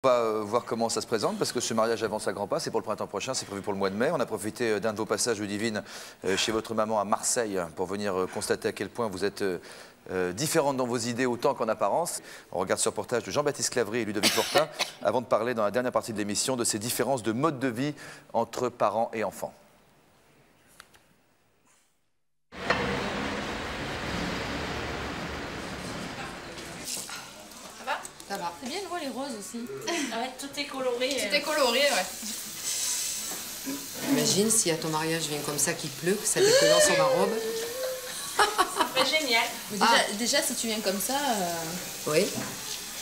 On va voir comment ça se présente, parce que ce mariage avance à grands pas, c'est pour le printemps prochain, c'est prévu pour le mois de mai. On a profité d'un de vos passages, Ludivine, chez votre maman à Marseille, pour venir constater à quel point vous êtes différente dans vos idées autant qu'en apparence. On regarde ce reportage de Jean-Baptiste Clavry et Ludovic Fortin, avant de parler dans la dernière partie de l'émission de ces différences de mode de vie entre parents et enfants. Ça va. C'est bien, je vois les roses aussi. Ah ouais, tout est coloré. Tout est coloré, ouais. Imagine si à ton mariage vient comme ça qu'il pleut, que ça décolore sur ma robe. C'est génial. Mais déjà, si tu viens comme ça... Oui.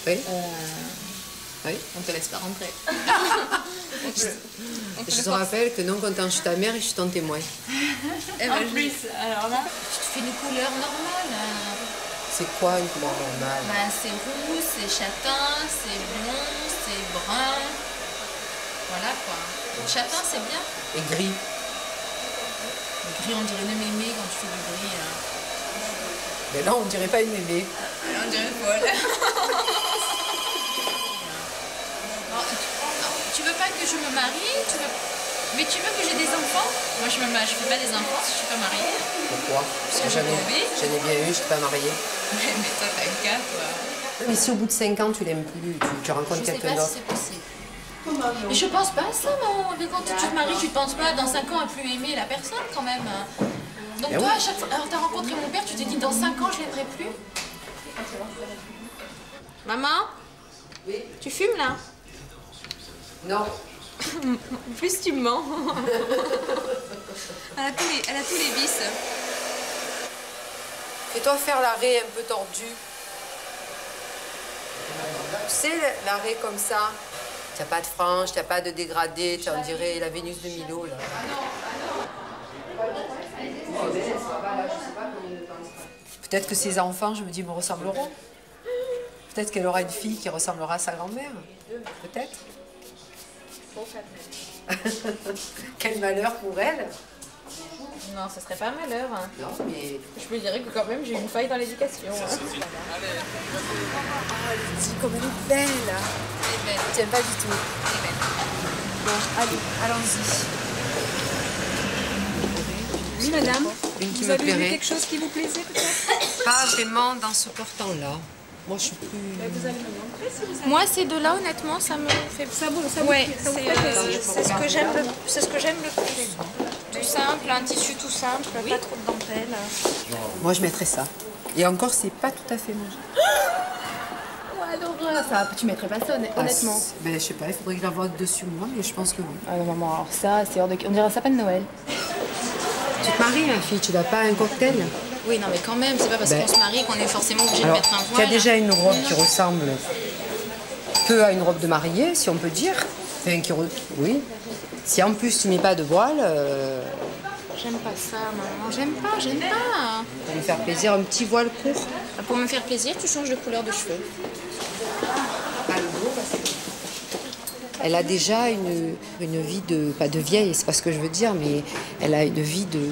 Oui. Oui. On te laisse pas rentrer. Je te rappelle que non content, je suis ta mère et je suis ton témoin. En plus, alors là... Tu te fais une couleur normale. C'est quoi une couleur normale? Bah, c'est rouge, c'est châtain, c'est blond, c'est brun. Voilà quoi. Châtain, c'est bien. Et gris. Le gris, on dirait une mémé quand tu fais du gris. Mais là, on dirait pas une mémé. Là, on dirait folle. Tu veux pas que je me marie? Mais tu veux que j'ai des enfants? Moi, je fais pas des enfants si je suis pas mariée. Pourquoi? Parce que j'en ai bien eu, je suis pas mariée. Mais toi, t'as un cas, toi. Mais si au bout de 5 ans, tu l'aimes plus, tu rencontres quelqu'un d'autre. Je sais pas si c'est possible. Mais je pense pas à ça, maman. Mais quand tu te maries, tu penses pas dans 5 ans à plus aimer la personne quand même. Donc toi, à chaque fois, alors t'as rencontré mon père, tu t'es dit dans 5 ans, je l'aimerai plus. Maman? Oui. Tu fumes là? Non. En plus, tu mens. Elle a tous les vices. Fais-toi faire l'arrêt un peu tordu. Tu sais, l'arrêt comme ça. Tu n'as pas de frange, tu n'as pas de dégradé, tu on dirait la Vénus de Milo. Là. Peut-être que ses enfants, je me dis, me ressembleront. Peut-être qu'elle aura une fille qui ressemblera à sa grand-mère. Peut-être. Quel malheur pour elle. Non, ce serait pas un malheur. Non, mais... Je me dirais que quand même, j'ai une faille dans l'éducation. Ah, elle dit comme elle est belle. Elle est belle. Tiens, pas du tout. Elle est belle. Bon, allez, allons-y. Oui, madame. Une qui vous me avez vu plairait. quelque chose qui vous plaisait, peut-être? Pas vraiment dans ce portant-là. Moi, je suis plus... Vous allez me montrer si vous avez... Moi, ces deux-là, honnêtement, ça me fait... Ouais, c'est ce que j'aime le plus. Du simple, un tissu tout simple, pas trop de dentelle. Moi, je mettrais ça. Et encore, c'est pas tout à fait mon genre. Ouais, l'horreur, ça, tu mettrais pas ça, honnêtement. Ben, je sais pas, il faudrait que je la voie dessus, moi, mais je pense que oui. Ah non, maman, alors ça, c'est hors de... On dirait un sapin de Noël. Tu te maries, ma fille, tu n'as pas un cocktail? Oui, non, mais quand même, c'est pas parce qu'on se marie qu'on est forcément obligé de mettre un voile. Tu as déjà une robe qui ressemble peu à une robe de mariée, si on peut dire. Enfin, oui. Si en plus tu mets pas de voile... J'aime pas ça, maman. J'aime pas. Pour me faire plaisir, un petit voile court. Pour me faire plaisir, tu changes de couleur de cheveux. Elle a déjà une vie de... Pas de vieille, c'est pas ce que je veux dire, mais elle a une vie de...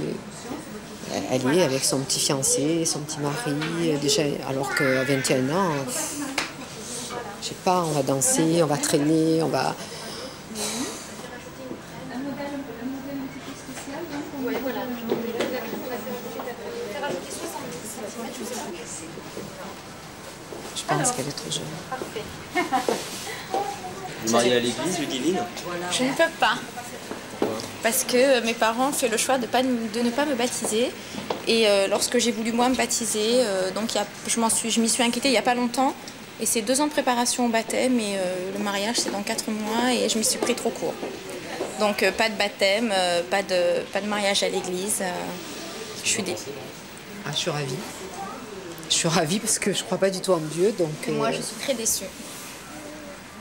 Elle est avec son petit fiancé, son petit mari, déjà, alors qu'à 21 ans, je sais pas, on va danser, on va traîner, on va... Je pense qu'elle est trop jeune. Vous mariez à l'église, Ludivine? Je ne peux pas. Parce que mes parents ont fait le choix de ne pas me baptiser. Et lorsque j'ai voulu moi me baptiser, je m'y suis inquiétée il n'y a pas longtemps. Et c'est 2 ans de préparation au baptême et le mariage c'est dans 4 mois et je m'y suis pris trop court. Donc pas de baptême, pas de mariage à l'église. Je suis Ah, je suis ravie. Je suis ravie parce que je crois pas du tout en Dieu, donc... Moi je suis très déçue.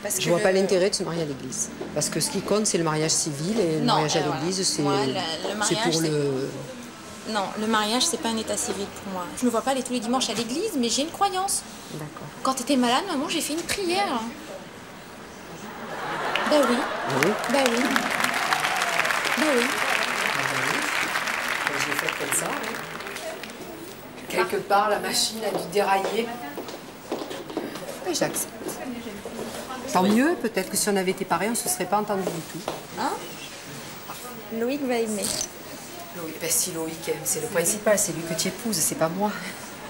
Parce je vois pas l'intérêt de se marier à l'église. Parce que ce qui compte, c'est le mariage civil et le mariage à l'église, c'est pour le... Non, le mariage, c'est pas un état civil pour moi. Je ne me vois pas aller tous les dimanches à l'église, mais j'ai une croyance. D'accord. Quand tu étais malade, maman, j'ai fait une prière. Ben oui. Oui. Ben oui. Ben oui. Je l'ai fait comme ça. Quelque part, la machine a dû dérailler. Et j'accepte. Tant mieux, peut-être que si on avait été pareils, on ne se serait pas entendu du tout. Hein? Loïc va aimer. Loïc, ben si Loïc aime, c'est le principal, c'est lui que tu épouses, c'est pas moi.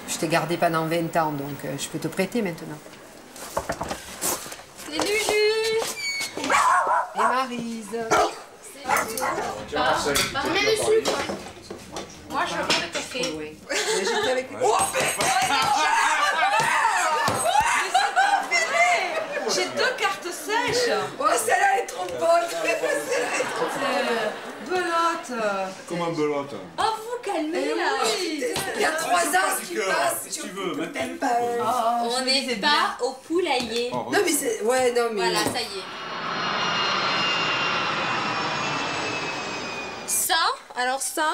Je t'ai gardé pendant 20 ans, donc je peux te prêter maintenant. C'est Juju! Et Maryse. Mets le sucre. Moi, je veux le café. Oui. J'étais avec... J'ai 2 cartes sèches. Oh, celle-là, elle est trop bonne. Belote. Comment belote? Oh, vous calmez là. Il y a 3 ans, ce qui passe. Si tu veux, maintenant. On n'est pas au poulailler. Non, mais c'est... Ouais, non, mais... Voilà, ça y est. Ça, alors ça,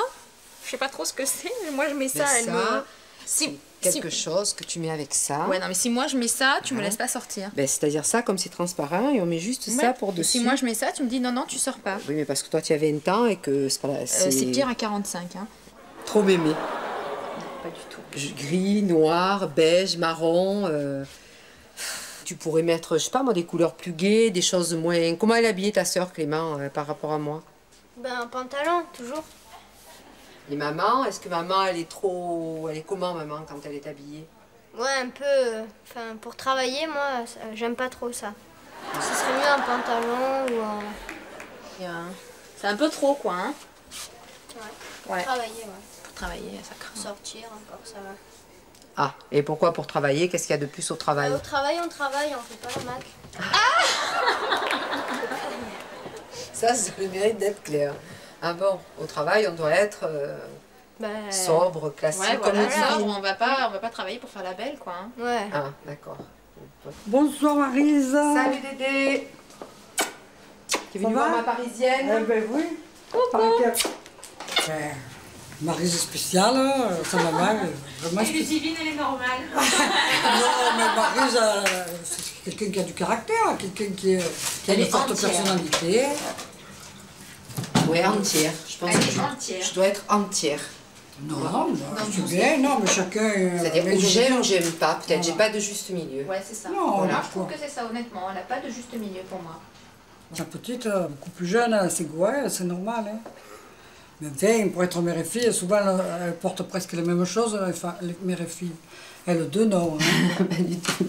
je sais pas trop ce que c'est, mais moi je mets ça, Mais elle ça, me... Si, Quelque chose que tu mets avec ça. Ouais, non, mais si moi je mets ça, tu me laisses pas sortir. Ben, c'est-à-dire ça, comme c'est transparent, et on met juste ça pour Et dessus. si moi je mets ça, tu me dis non, non, tu sors pas. Oui, mais parce que toi, tu as 20 ans et que c'est pas là... C'est pire à 45, hein. Trop mémé. Pas du tout. Gris, noir, beige, marron. Tu pourrais mettre, je sais pas moi, des couleurs plus gaies, des choses moins... Comment elle est habillée ta sœur, Clément, par rapport à moi? Ben, un pantalon, toujours. Et maman, est-ce que maman, elle est trop... Elle est comment, maman, quand elle est habillée? Ouais, un peu... Enfin, pour travailler, moi, j'aime pas trop ça. Ce serait mieux un pantalon ou un... C'est un peu trop, quoi, hein. Ouais. Travailler, ouais. Pour travailler, ça craint. Sortir encore, ça va. Ah, et pourquoi pour travailler? Qu'est-ce qu'il y a de plus au travail? Au travail, on travaille, on fait pas le Mac. Ça, c'est le mérite d'être clair. Ah bon, au travail, on doit être Ben... sobre, classique, Ouais, comme voilà, le ça, dit. on va pas travailler pour faire la belle, quoi, hein. Ouais. Ah, d'accord. Bonsoir Maryse. Salut Dédé. Tu es venue voir ma parisienne? Eh ben oui. Maryse est spéciale, sa maman est vraiment spéciale. Ludivine, elle est normale. Non, mais Maryse, c'est quelqu'un qui a du caractère, quelqu'un qui a Elle une est forte entière. personnalité. Ouais, entière. Je pense que je dois être entière. Non, c'est bien, non, mais chacun... C'est-à-dire mais ou je- j'aime ou j'aime pas. Peut-être, j'ai Voilà. pas de juste milieu. Ouais, c'est ça. Non, Voilà, moi, je trouve que c'est ça, honnêtement. Elle n'a pas de juste milieu pour moi. La petite, beaucoup plus jeune, c'est ouais, c'est normal. Hein. Mais enfin, pour être mère et fille, souvent, elles portent presque les mêmes choses, les mères et filles. Elles, deux, non. Hein. Pas du tout.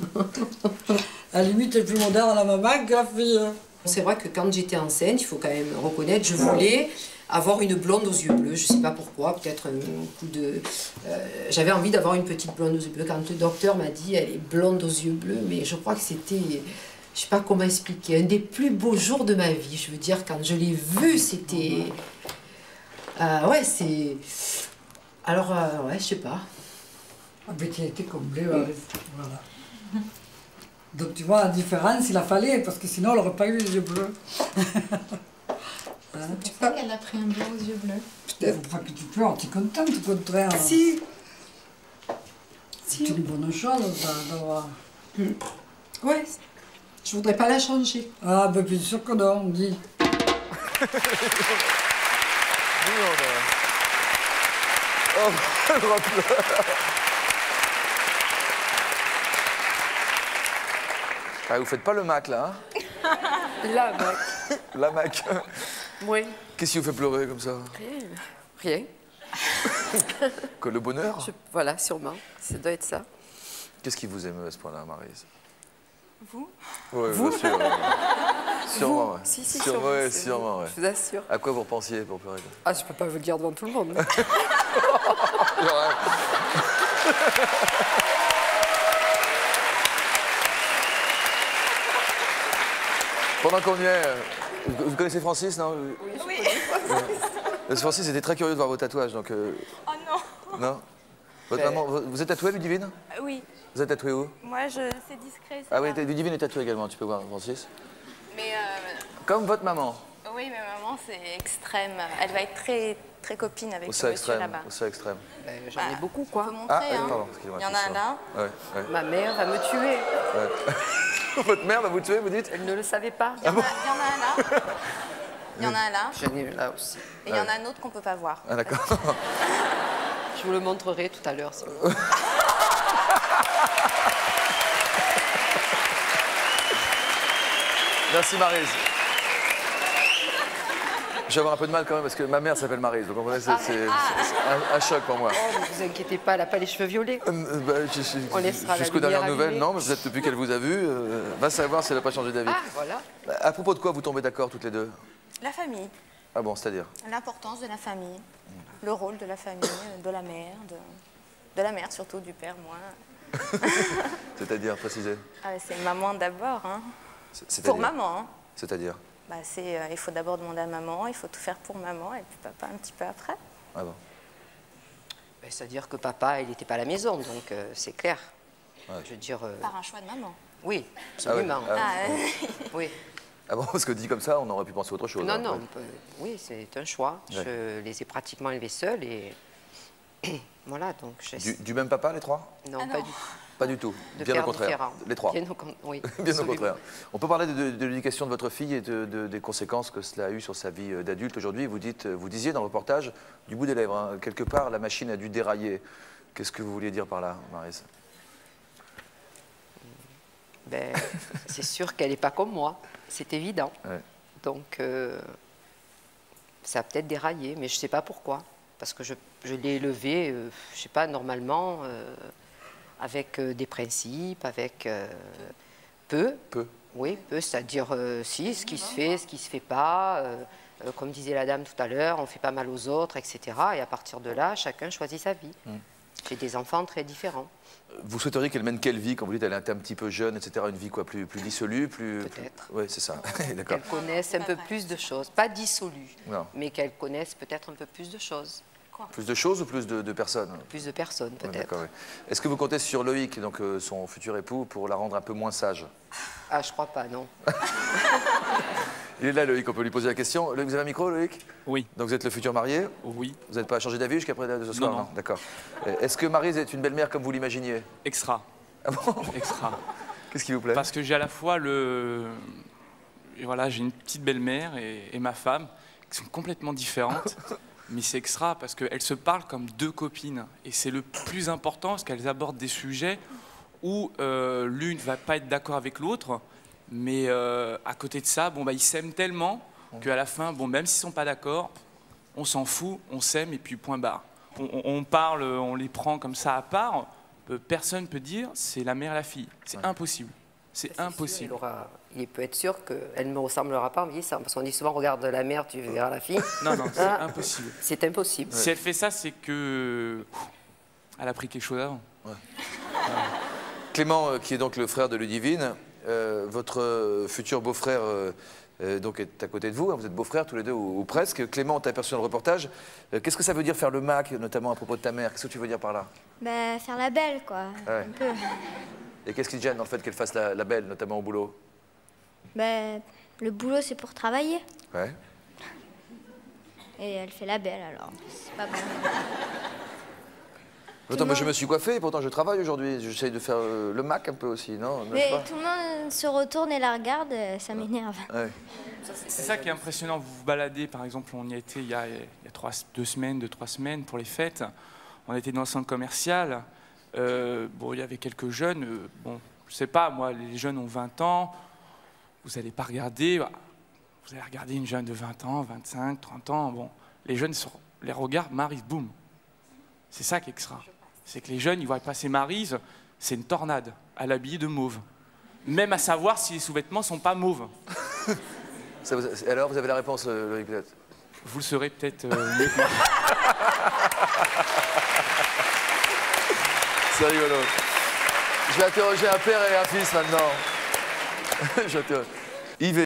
À la limite, elle est plus moderne, la maman, que la fille. C'est vrai que quand j'étais enceinte, il faut quand même reconnaître, je voulais avoir une blonde aux yeux bleus. Je sais pas pourquoi, peut-être un coup de... J'avais envie d'avoir une petite blonde aux yeux bleus. Quand le docteur m'a dit elle est blonde aux yeux bleus, mais je crois que c'était... Je sais pas comment expliquer. Un des plus beaux jours de ma vie. Je veux dire, quand je l'ai vue, c'était... ouais, c'est... Alors, ouais, je sais pas. Ah ben, tu as été comblée, voilà. Donc tu vois, la différence, il a fallu, parce que sinon, elle n'aurait pas eu les yeux bleus. Tu sais qu'elle a pris un bleu aux yeux bleus. Peut-être pas que tu pleures, tu es contente, au contraire. Si. C'est une bonne chose d'avoir... Ouais, je voudrais pas la changer. Ah ben bien sûr que non, on dit. Oh, elle repleure. Ah, vous faites pas le Mac là, hein? Là, bah, La Mac. oui. Qu'est-ce qui vous fait pleurer comme ça? Rien. Que le bonheur? Voilà, sûrement. Ça doit être ça. Qu'est-ce qui vous émeut à ce point-là, Maryse? Vous? Oui, bien sûr. Sûrement, ouais. Si, si, sûrement, sûrement, ouais, c'est- sûrement, ouais. Je vous assure. À quoi vous repensiez pour pleurer? Ah, je peux pas vous le dire devant tout le monde. Pendant qu'on y est, vous connaissez Francis, non? Oui. Francis était très curieux de voir vos tatouages, donc... Oh non. Non? Votre maman, vous êtes tatouée, Ludivine? Oui. Vous êtes tatouée où? Moi, c'est discret. Ah oui, Ludivine est tatouée également, tu peux voir, Francis. Mais Comme votre maman. oui, mais maman, c'est extrême. Elle va être très, très copine avec Au le sein monsieur extrême, là-bas. au sein extrême. J'en ai beaucoup, quoi. On peut montrer, Ah, hein. pardon, excusez-moi. Il y en a un là. Ouais, ouais. Ma mère va me tuer. Votre mère va vous tuer, vous dites? Elle ne le savait pas. Il y en a un là. Il y en a un là. J'en ai là aussi. Et il y en a un autre qu'on peut pas voir. Ah d'accord. Je vous le montrerai tout à l'heure. Merci Maryse. Je vais avoir un peu de mal quand même parce que ma mère s'appelle Maryse, donc c'est un choc pour moi. Oh, ne vous inquiétez pas, elle n'a pas les cheveux violets. On laissera la jusqu'aux lumière dernières nouvelles, allumée. non, mais peut-être depuis qu'elle vous a vu, va savoir si elle n'a pas changé d'avis. Ah, voilà. À propos de quoi vous tombez d'accord toutes les deux? La famille, Ah bon, c'est-à-dire? l'importance de la famille, le rôle de la famille, de la mère, de la mère surtout, du père moins. C'est-à-dire, précisez. Ah, c'est maman d'abord, hein. C'est-à-dire Pour maman, hein. C'est-à-dire? Bah, il faut d'abord demander à maman, il faut tout faire pour maman et puis papa un petit peu après. Ah bon. Ben, c'est-à-dire que papa, il n'était pas à la maison, donc c'est clair. Ouais. Je veux dire... Par un choix de maman. Oui, absolument. Ah ouais. Ah, Oui. Ah bon, parce que dit comme ça, on aurait pu penser autre chose. Non, hein, non, ouais. oui, c'est un choix. Ouais. Je les ai pratiquement élevés seuls et voilà, donc... Du même papa, les trois? Non, Ah non. pas du tout. Pas du tout. De Bien au pères contraire. différents. Les trois. Bien oui, Bien au absolument. contraire. On peut parler de l'éducation de votre fille et des conséquences que cela a eu sur sa vie d'adulte aujourd'hui. Vous disiez dans le reportage, du bout des lèvres, hein, quelque part, la machine a dû dérailler. Qu'est-ce que vous vouliez dire par là, Maryse? Ben, c'est sûr qu'elle n'est pas comme moi, c'est évident. Ouais. Donc, ça a peut-être déraillé, mais je ne sais pas pourquoi. Parce que je l'ai élevée, je ne sais pas, normalement, avec des principes, avec peu. Peu. Oui, peu, c'est-à-dire, si, ce qui se fait, ce qui ne se fait pas. Comme disait la dame tout à l'heure, on ne fait pas mal aux autres, etc. Et à partir de là, chacun choisit sa vie. J'ai des enfants très différents. Vous souhaiteriez qu'elle mène quelle vie quand vous dites qu'elle est un petit peu jeune, etc. Une vie quoi, plus dissolue, plus... Peut-être. Oui, c'est ça. D'accord. Qu'elles connaissent un peu plus de choses. Pas dissolues, Non. mais qu'elles connaissent peut-être un peu plus de choses. Plus de choses ou plus de personnes? Plus de personnes, Ouais, peut-être. d'accord, oui. Est-ce que vous comptez sur Loïc, donc son futur époux, pour la rendre un peu moins sage? Ah, je crois pas, non. Il est là, Loïc, on peut lui poser la question. Loïc, vous avez un micro, Loïc? Oui. Donc vous êtes le futur marié? Oui. Vous n'avez pas changé d'avis jusqu'à après ce soir? Non. D'accord. Est-ce que Maryse est une belle-mère comme vous l'imaginiez? Extra. Ah bon? Extra. Qu'est-ce qui vous plaît? Parce que j'ai à la fois et voilà, j'ai une petite belle-mère et ma femme qui sont complètement différentes. Mais c'est extra parce qu'elles se parlent comme deux copines. Et c'est le plus important parce qu'elles abordent des sujets où l'une ne va pas être d'accord avec l'autre. Mais à côté de ça, bon, bah, ils s'aiment tellement qu'à la fin, bon, même s'ils ne sont pas d'accord, on s'en fout, on s'aime et puis point barre. On parle, on les prend comme ça à part. Personne ne peut dire c'est la mère et la fille. C'est impossible. C'est impossible. Il peut être sûr qu'elle ne me ressemblera pas en vieillissant. Parce qu'on dit souvent, regarde la mère, tu verras la fille. Non, non, c'est impossible. C'est impossible. Si elle fait ça, c'est que elle a pris quelque chose avant. Ouais. Clément, qui est donc le frère de Ludivine, votre futur beau-frère donc est à côté de vous. Hein, vous êtes beaux-frères tous les deux ou presque. Clément, on t'a aperçu dans le reportage. Qu'est-ce que ça veut dire faire le Mac, notamment à propos de ta mère? Qu'est-ce que tu veux dire par là? Bah, faire la belle, quoi. Ouais. Un peu. Et qu'est-ce qui te gêne dans le fait qu'elle fasse la belle, notamment au boulot? Bah, le boulot, c'est pour travailler. Ouais. Et elle fait la belle, alors. C'est pas bon. Pourtant, moi, je me suis coiffé, pourtant je travaille aujourd'hui. J'essaye de faire le Mac un peu aussi, non? Mais tout le monde se retourne et la regarde, ça m'énerve. Ouais. C'est ça qui est impressionnant. Vous vous baladez, par exemple, on y a été il y a 2 semaines pour les fêtes. On était dans le centre commercial. Bon, il y avait quelques jeunes. Bon, je sais pas, moi, les jeunes ont 20 ans. Vous n'allez pas regarder. Vous allez regarder une jeune de 20 ans, 25, 30 ans. Bon, les jeunes, les regards, Maryse, boum. C'est ça qui est extra. C'est que les jeunes, ils voient passer Maryse, c'est une tornade, à l'habillé de mauve. Même à savoir si les sous-vêtements sont pas mauves. Alors, vous avez la réponse, Loïc, peut-être? Vous le saurez peut-être mieux que moi. C'est rigolo. Je vais interroger un père et un fils maintenant. Yves